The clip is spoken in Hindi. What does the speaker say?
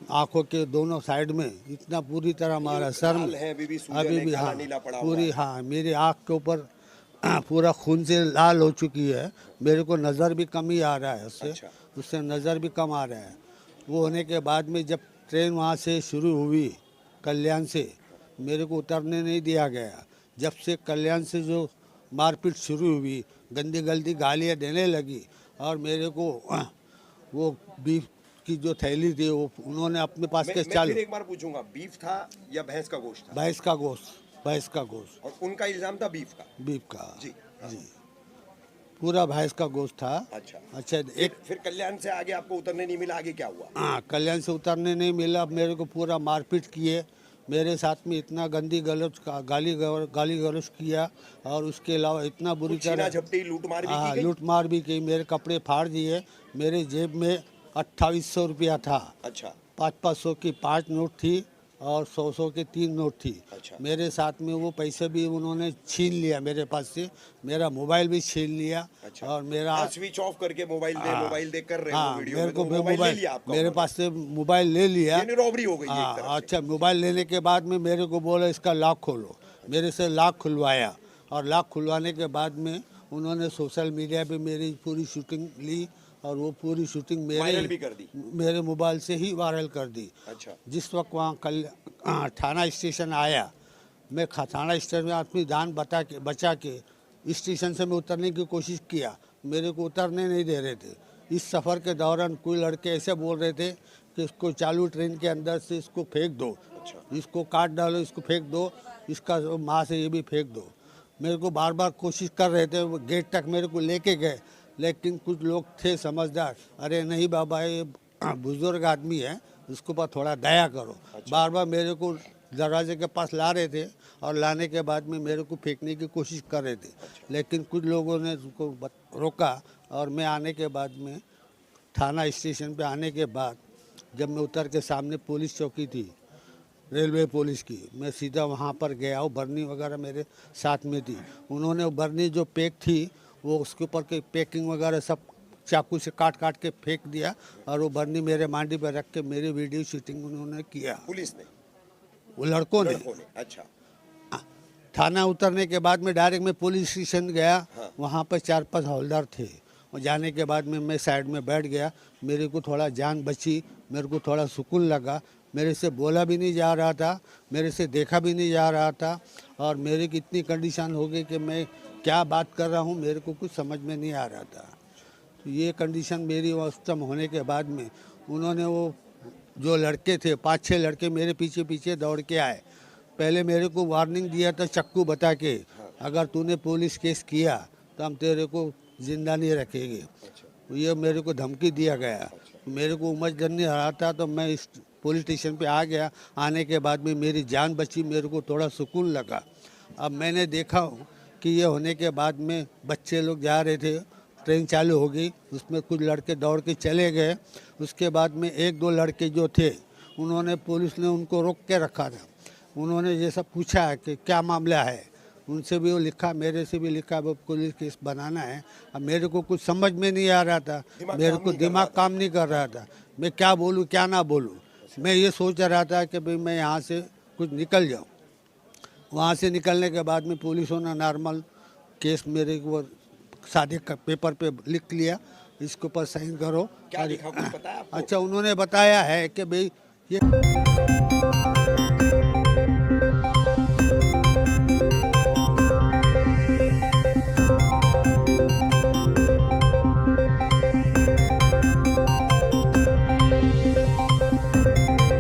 आंखों के दोनों साइड में इतना पूरी तरह मारा सर में। है अभी भी सूजन अभी है, भी काला हाँ, नीला पड़ा हुआ पूरी है। हाँ, मेरी आँख के ऊपर पूरा खून से लाल हो चुकी है। मेरे को नज़र भी कम ही आ रहा है उससे। अच्छा। उससे नज़र भी कम आ रहा है। वो होने के बाद में जब ट्रेन वहाँ से शुरू हुई कल्याण से, मेरे को उतरने नहीं दिया गया। जब से कल्याण से जो मारपीट शुरू हुई, गंदी गंदी गालियाँ देने लगी, और मेरे को वो बीफ की जो थैली थी वो उन्होंने अपने पास के मैं चालू। फिर एक बार पूछूंगा, बीफ था या भैंस का गोश्त था? भैंस का गोश्त, भैंस का गोश्त, और उनका इल्जाम था बीफ का। बीफ का। जी हाँ। जी, पूरा भैंस का गोश्त था। अच्छा। अच्छा, फिर कल्याण से आगे आपको उतरने नहीं मिला, आगे क्या हुआ? हाँ, कल्याण से उतरने नहीं मिला। अब मेरे को पूरा मारपीट किए, मेरे साथ में इतना गंदी गलौज गाली गलौज किया, और उसके अलावा इतना बुरी छीना तरह झपटी लूटमार भी की हाँ, गई? लूट मार भी की। मेरे कपड़े फाड़ दिए। मेरे जेब में 2800 रुपया था। अच्छा 500 की 5 नोट थी, और 100 के 3 नोट थी। अच्छा। मेरे साथ में वो पैसे भी उन्होंने छीन लिया मेरे पास से। मेरा मोबाइल भी छीन लिया। अच्छा। और मेरा हाँ, स्विच ऑफ करके मोबाइल दे कर रहे हो हाँ, वीडियो मेरे में, को तो भी मोबाइल ले मोबाइल लिया आपका मेरे उन्होंने। पास से मोबाइल ले लिया। यानी रॉबरी हो गई एक तरफ से। अच्छा, मोबाइल लेने के बाद में मेरे को बोला इसका लॉक खोलो। मेरे से लॉक खुलवाया, और लॉक खुलवाने के बाद में उन्होंने सोशल मीडिया पे मेरी पूरी शूटिंग ली, और वो पूरी शूटिंग वायरल भी कर दी। मेरे मोबाइल से ही वायरल कर दी। अच्छा। जिस वक्त वहाँ थाना स्टेशन आया, मैं थाना स्टेशन में अपनी जान बचा के स्टेशन से मैं उतरने की कोशिश किया। मेरे को उतरने नहीं दे रहे थे। इस सफ़र के दौरान कोई लड़के ऐसे बोल रहे थे कि इसको चालू ट्रेन के अंदर से इसको फेंक दो, अच्छा। इसको काट डालो, इसको फेंक दो, इसका माँ से ये भी फेंक दो। मेरे को बार बार कोशिश कर रहे थे, वो गेट तक मेरे को लेके गए, लेकिन कुछ लोग थे समझदार, अरे नहीं बाबा, ये बुजुर्ग आदमी है, उसके ऊपर थोड़ा दया करो। बार बार मेरे को दरवाजे के पास ला रहे थे, और लाने के बाद में मेरे को फेंकने की कोशिश कर रहे थे। लेकिन कुछ लोगों ने उसको रोका, और मैं आने के बाद में थाना स्टेशन पे आने के बाद जब मैं उतर के सामने पुलिस चौकी थी, रेलवे पुलिस की, मैं सीधा वहाँ पर गया हूँ। बर्नी वगैरह मेरे साथ में थी। उन्होंने वो बर्नी जो पैक थी, वो उसके ऊपर के पैकिंग वगैरह सब चाकू से काट काट के फेंक दिया, और वो बर्नी मेरे मांडी पर रख के मेरी वीडियो शूटिंग उन्होंने किया। पुलिस ने? वो लड़कों ने। अच्छा। थाना उतरने के बाद में डायरेक्ट मैं पुलिस स्टेशन गया। हाँ। वहाँ पर 4-5 हवलदार थे, और जाने के बाद में मैं साइड में बैठ गया। मेरे को थोड़ा जान बची, मेरे को थोड़ा सुकून लगा। मेरे से बोला भी नहीं जा रहा था, मेरे से देखा भी नहीं जा रहा था, और मेरी की इतनी कंडीशन हो गई कि मैं क्या बात कर रहा हूँ मेरे को कुछ समझ में नहीं आ रहा था। तो ये कंडीशन मेरी उस टाइम होने के बाद में उन्होंने वो जो लड़के थे, 5-6 लड़के मेरे पीछे पीछे दौड़ के आए। पहले मेरे को वार्निंग दिया था चक्कू बता के, अगर तूने पुलिस केस किया तो हम तेरे को जिंदा नहीं रखेंगे। ये मेरे को धमकी दिया गया। मेरे को उमस डर नहीं रहा था, तो मैं इस पुलिस स्टेशन पे आ गया। आने के बाद में मेरी जान बची, मेरे को थोड़ा सुकून लगा। अब मैंने देखा कि ये होने के बाद में बच्चे लोग जा रहे थे, ट्रेन चालू हो गई, उसमें कुछ लड़के दौड़ के चले गए। उसके बाद में 1-2 लड़के जो थे, उन्होंने पुलिस ने उनको रोक के रखा था। उन्होंने ये सब पूछा कि क्या मामला है, उनसे भी वो लिखा, मेरे से भी लिखा, वो पुलिस केस बनाना है। अब मेरे को कुछ समझ में नहीं आ रहा था, मेरे को दिमाग काम नहीं कर रहा था, मैं क्या बोलूँ क्या ना बोलूँ। मैं ये सोच रहा था कि भाई मैं यहाँ से कुछ निकल जाऊँ। वहाँ से निकलने के बाद में पुलिसों ने नॉर्मल केस मेरे को सादे पेपर पे लिख लिया, इसके ऊपर साइन करो। क्या लिखा, कुछ पता है आपको? अच्छा, उन्होंने बताया है कि भाई ये